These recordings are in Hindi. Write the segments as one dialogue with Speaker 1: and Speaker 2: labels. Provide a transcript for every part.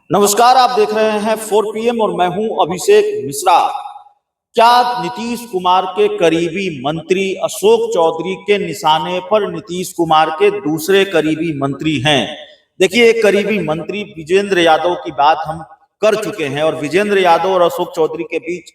Speaker 1: नमस्कार, आप देख रहे हैं 4 PM और मैं हूं अभिषेक मिश्रा। क्या नीतीश कुमार के करीबी मंत्री अशोक चौधरी के निशाने पर नीतीश कुमार के दूसरे करीबी मंत्री हैं? देखिए, एक करीबी मंत्री विजेंद्र यादव की बात हम कर चुके हैं और विजेंद्र यादव और अशोक चौधरी के बीच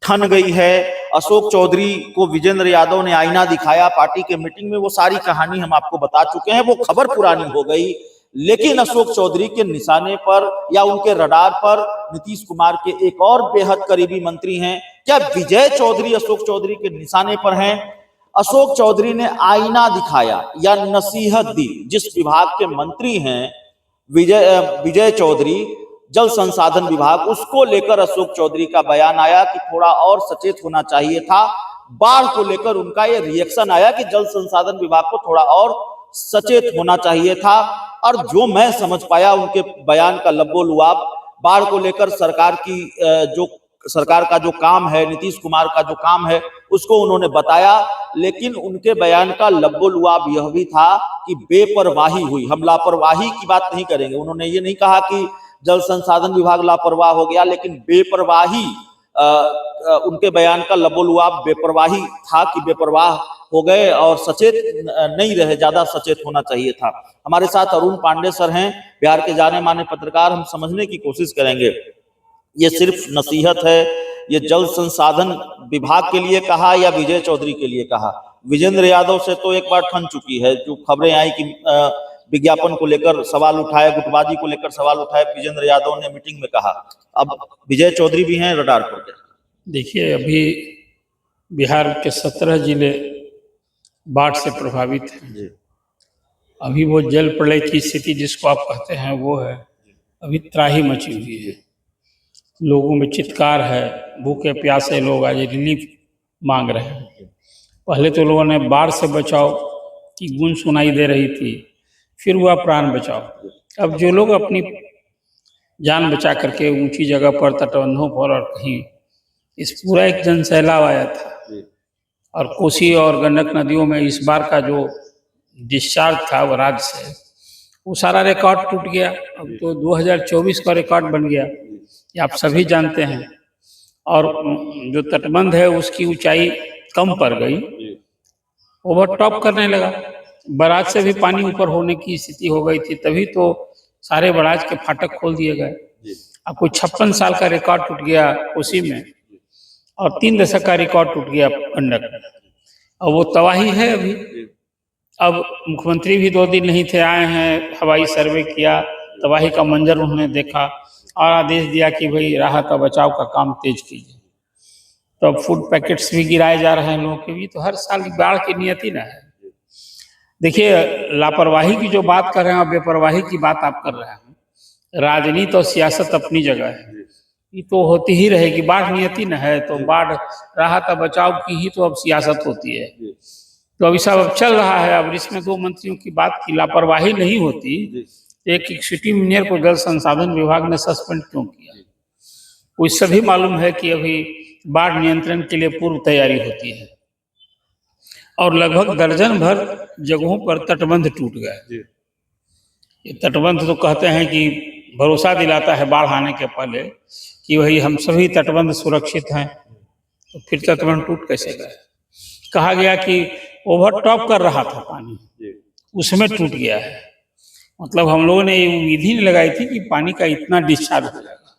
Speaker 1: ठन गई है। अशोक चौधरी को विजेंद्र यादव ने आईना दिखाया पार्टी के मीटिंग में, वो सारी कहानी हम आपको बता चुके हैं, वो खबर पुरानी हो गई। लेकिन अशोक चौधरी के निशाने पर या उनके रडार पर नीतीश कुमार के एक और बेहद करीबी मंत्री हैं। क्या विजय चौधरी अशोक चौधरी के निशाने पर हैं? अशोक चौधरी ने आईना दिखाया या नसीहत दी। जिस विभाग के मंत्री हैं विजय चौधरी, जल संसाधन विभाग, उसको लेकर अशोक चौधरी का बयान आया कि थोड़ा और सचेत होना चाहिए था। बाढ़ को लेकर उनका ये रिएक्शन आया कि जल संसाधन विभाग को थोड़ा और सचेत होना चाहिए था। और जो मैं समझ पाया उनके बयान का लब्बो-लुआब, बाढ़ को लेकर सरकार का जो काम है, नीतीश कुमार का जो काम है, उसको उन्होंने बताया। लेकिन उनके बयान का लब्बो-लुआब यह भी था कि बेपरवाही हुई। हम लापरवाही की बात नहीं करेंगे, उन्होंने ये नहीं कहा कि जल संसाधन विभाग लापरवाह हो गया, लेकिन बेपरवाही, उनके बयान का लबोलुआब बेपरवाही था कि बेपरवाह हो गए और सचेत नहीं रहे, ज्यादा सचेत होना चाहिए था। हमारे साथ अरुण पांडे सर हैं, बिहार के जाने माने पत्रकार। हम समझने की कोशिश करेंगे, ये सिर्फ नसीहत है, ये जल संसाधन विभाग के लिए कहा या विजय चौधरी के लिए कहा? विजेंद्र यादव से तो एक बार ठन चुकी है, जो खबरें आई कि विज्ञापन को लेकर सवाल उठाए, गुटबाजी को लेकर सवाल उठाए, विजेंद्र यादव ने मीटिंग में कहा। अब विजय चौधरी भी हैं रडार पर।
Speaker 2: देखिए, अभी बिहार के 17 जिले बाढ़ से प्रभावित हैं। अभी वो जल प्रलय की स्थिति जिसको आप कहते हैं वो है, अभी त्राही मची हुई है। लोगों में चित्कार है, भूखे प्यासे लोग आज रिलीफ मांग रहे हैं। पहले तो लोगों ने बाढ़ से बचाव की गूंज सुनाई दे रही थी, फिर हुआ प्राण बचाओ। अब जो लोग अपनी जान बचा करके ऊंची जगह पर, तटबंधों पर और कहीं, इस पूरा एक जनसैलाब आया था और कोसी और गंडक नदियों में इस बार का जो डिस्चार्ज था वो राज्य से, वो सारा रिकॉर्ड टूट गया। अब तो 2024 का रिकॉर्ड बन गया, ये आप सभी जानते हैं। और जो तटबंध है उसकी ऊंचाई कम पड़ गई, ओवर टॉप करने लगा। बराज से भी पानी ऊपर होने की स्थिति हो गई थी, तभी तो सारे बराज के फाटक खोल दिए गए। अब कोई 56 साल का रिकॉर्ड टूट गया कोसी में और 3 दशक का रिकॉर्ड टूट गया गंडक में। अब वो तबाही है अभी। अब मुख्यमंत्री भी 2 दिन नहीं थे, आए हैं, हवाई सर्वे किया, तबाही का मंजर उन्होंने देखा और आदेश दिया कि भाई राहत और बचाव का काम तेज कीजिए। तो अब फूड पैकेट्स भी गिराए जा रहे हैं लोगों के भी। तो हर साल बाढ़ की नियति ना है। देखिए, लापरवाही की जो बात कर रहे हैं और बेपरवाही की बात आप कर रहे हैं, राजनीति और सियासत अपनी जगह है, ये तो होती ही रहेगी। बाढ़ नियति न है तो बाढ़ राहत और बचाव की ही तो अब सियासत होती है। तो अभी सब चल रहा है। अब इसमें 2 मंत्रियों की बात की लापरवाही नहीं होती, एक सिटी इंजीनियर को जल संसाधन विभाग ने सस्पेंड क्यों किया? वो सभी मालूम है कि अभी बाढ़ नियंत्रण के लिए पूर्व तैयारी होती है और लगभग दर्जन भर जगहों पर तटबंध टूट गए। ये तटबंध तो कहते हैं कि भरोसा दिलाता है बाढ़ आने के पहले कि वही हम सभी तटबंध सुरक्षित हैं, तो फिर तटबंध टूट कैसे गए? कहा गया कि ओवर टॉप कर रहा था पानी, उसमें टूट गया है। मतलब हम लोगों ने ये विधि नहीं लगाई थी कि पानी का इतना डिस्चार्ज हो जाएगा।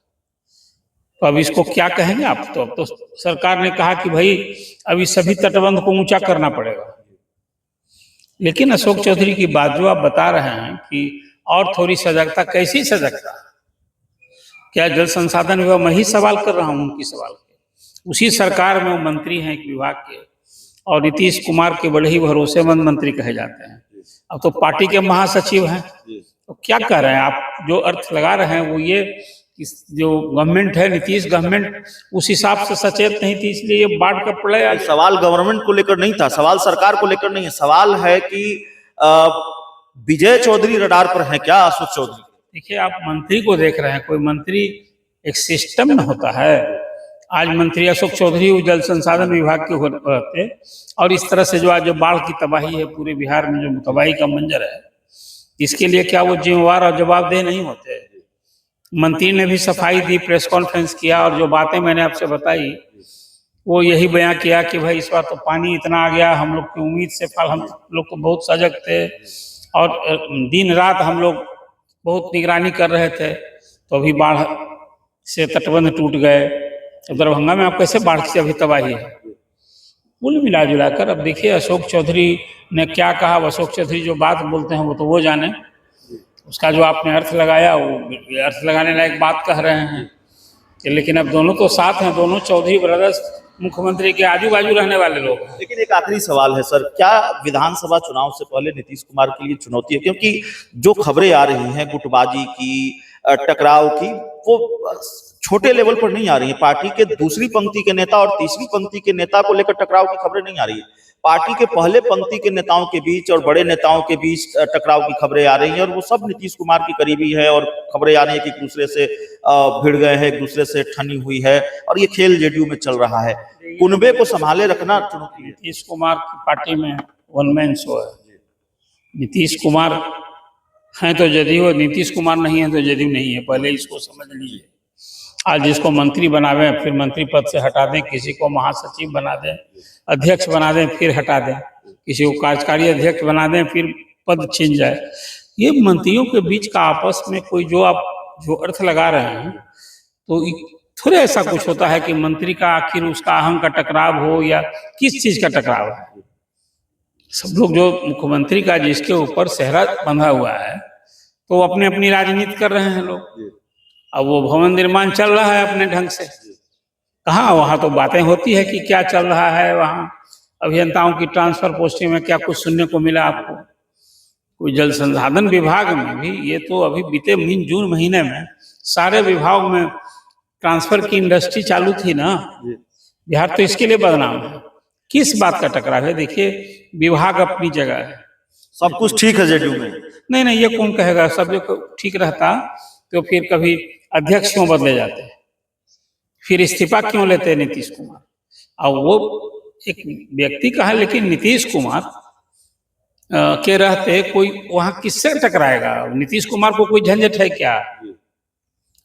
Speaker 2: तो अब इसको क्या कहेंगे आप? तो अब तो सरकार ने कहा कि भाई अभी सभी तटबंध को ऊंचा करना पड़ेगा। लेकिन अशोक चौधरी की बात जो आप बता रहे हैं कि और थोड़ी सजगता, कैसी सजगता? क्या जल संसाधन विभाग, मैं ही सवाल कर रहा हूँ उनकी सवाल के, उसी सरकार में वो मंत्री हैं एक विभाग के और नीतीश कुमार के बड़े ही भरोसेमंद मंत्री कहे जाते हैं। अब तो पार्टी के महासचिव हैं, तो क्या कर रहे हैं आप? जो अर्थ लगा रहे हैं वो ये कि जो गवर्नमेंट है, नीतीश गवर्नमेंट, उस हिसाब से सचेत नहीं थी, इसलिए ये बाढ़ का प्रलय।
Speaker 1: सवाल गवर्नमेंट को लेकर नहीं था, सवाल सरकार को लेकर नहीं है। सवाल है कि विजय चौधरी रडार पर है क्या अशोक चौधरी?
Speaker 2: देखिए, आप मंत्री को देख रहे हैं, कोई मंत्री एक सिस्टम में होता है। आज मंत्री अशोक चौधरी जल संसाधन विभाग के होते और इस तरह से जो आज जो बाढ़ की तबाही है पूरे बिहार में, जो तबाही का मंजर है, इसके लिए क्या वो जिम्मेवार और जवाबदेह नहीं होते? मंत्री ने भी सफाई दी, प्रेस कॉन्फ्रेंस किया, और जो बातें मैंने आपसे बताई वो यही बयां किया कि भाई इस बार तो पानी इतना आ गया, हम लोग की उम्मीद से फल, हम लोग तो बहुत सजग थे और दिन रात हम लोग बहुत निगरानी कर रहे थे, तो अभी बाढ़ से तटबंध टूट गए। दरभंगा में आप कैसे बाढ़ से अभी तबाही है। कुल मिला जुला कर अब देखिए अशोक चौधरी ने क्या कहा। अशोक चौधरी जो बात बोलते हैं वो तो वो जाने, उसका जो आपने अर्थ लगाया वो अर्थ लगाने लायक बात कह रहे हैं। लेकिन अब दोनों तो साथ हैं, दोनों चौधरी ब्रदर्स मुख्यमंत्री के आजू बाजू रहने वाले लोग हैं।
Speaker 1: लेकिन एक आखिरी सवाल है सर, क्या विधानसभा चुनाव से पहले नीतीश कुमार के लिए चुनौती है? क्योंकि जो खबरें आ रही हैं गुटबाजी की, टकराव की, वो छोटे लेवल पर नहीं आ रही है। पार्टी के दूसरी पंक्ति के नेता और तीसरी पंक्ति के नेता को लेकर टकराव की खबरें नहीं आ रही है। पार्टी के पहले पंक्ति के नेताओं के बीच और बड़े नेताओं के बीच टकराव की खबरें आ रही हैं, और वो सब नीतीश कुमार की करीबी है, और खबरें आ रही है कि एक दूसरे से भिड़ गए हैं, एक दूसरे से ठनी हुई है, और ये खेल जेडीयू में चल रहा है। कुनबे को संभाले रखना चुनौती है।
Speaker 2: नीतीश कुमार की पार्टी में वन मैन शो है। नीतीश कुमार हैं तो जदयू, नीतीश कुमार नहीं है तो जदयू नहीं है, पहले इसको समझ लीजिए। आज जिसको मंत्री बनावे फिर मंत्री पद से हटा दें, किसी को महासचिव बना दें, अध्यक्ष बना दें फिर हटा दें, किसी को कार्यकारी अध्यक्ष बना दें फिर पद छीन जाए। ये मंत्रियों के बीच का आपस में कोई जो आप जो अर्थ लगा रहे हैं, तो थोड़ा ऐसा कुछ होता है कि मंत्री का आखिर उसका अहम का टकराव हो या किस चीज का टकराव है। सब लोग जो मुख्यमंत्री का जिसके ऊपर सेहरा बंधा हुआ है, तो अपने अपनी राजनीति कर रहे हैं लोग। अब वो भवन निर्माण चल रहा है अपने ढंग से, कहाँ वहाँ तो बातें होती है कि क्या चल रहा है वहाँ, अभियंताओं की ट्रांसफर पोस्टिंग में क्या कुछ सुनने को मिला आपको? कोई जल संसाधन विभाग में भी ये तो अभी बीते जून महीने में सारे विभाग में ट्रांसफर की इंडस्ट्री चालू थी ना। बिहार तो इसके लिए बदनाम है। किस बात का टकराव है? देखिए विभाग अपनी जगह है,
Speaker 1: सब कुछ ठीक है जेडीयू में।
Speaker 2: नहीं ये कौन कहेगा? सब जो ठीक रहता तो फिर कभी अध्यक्ष क्यों बदले जाते हैं, फिर इस्तीफा क्यों लेते हैं नीतीश कुमार? और वो एक व्यक्ति का है, लेकिन नीतीश कुमार के रहते कोई वहाँ किससे टकराएगा? नीतीश कुमार को कोई झंझट है क्या?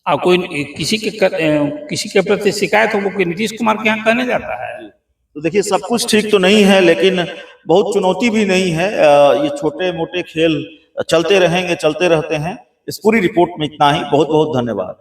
Speaker 2: और कोई किसी के प्रति शिकायत हो वो कोई नीतीश कुमार के यहाँ कहने जाता है?
Speaker 1: तो देखिए सब कुछ ठीक तो नहीं है, लेकिन बहुत चुनौती भी नहीं है। ये छोटे मोटे खेल चलते रहेंगे, चलते रहते हैं। इस पूरी रिपोर्ट में इतना ही। बहुत बहुत धन्यवाद।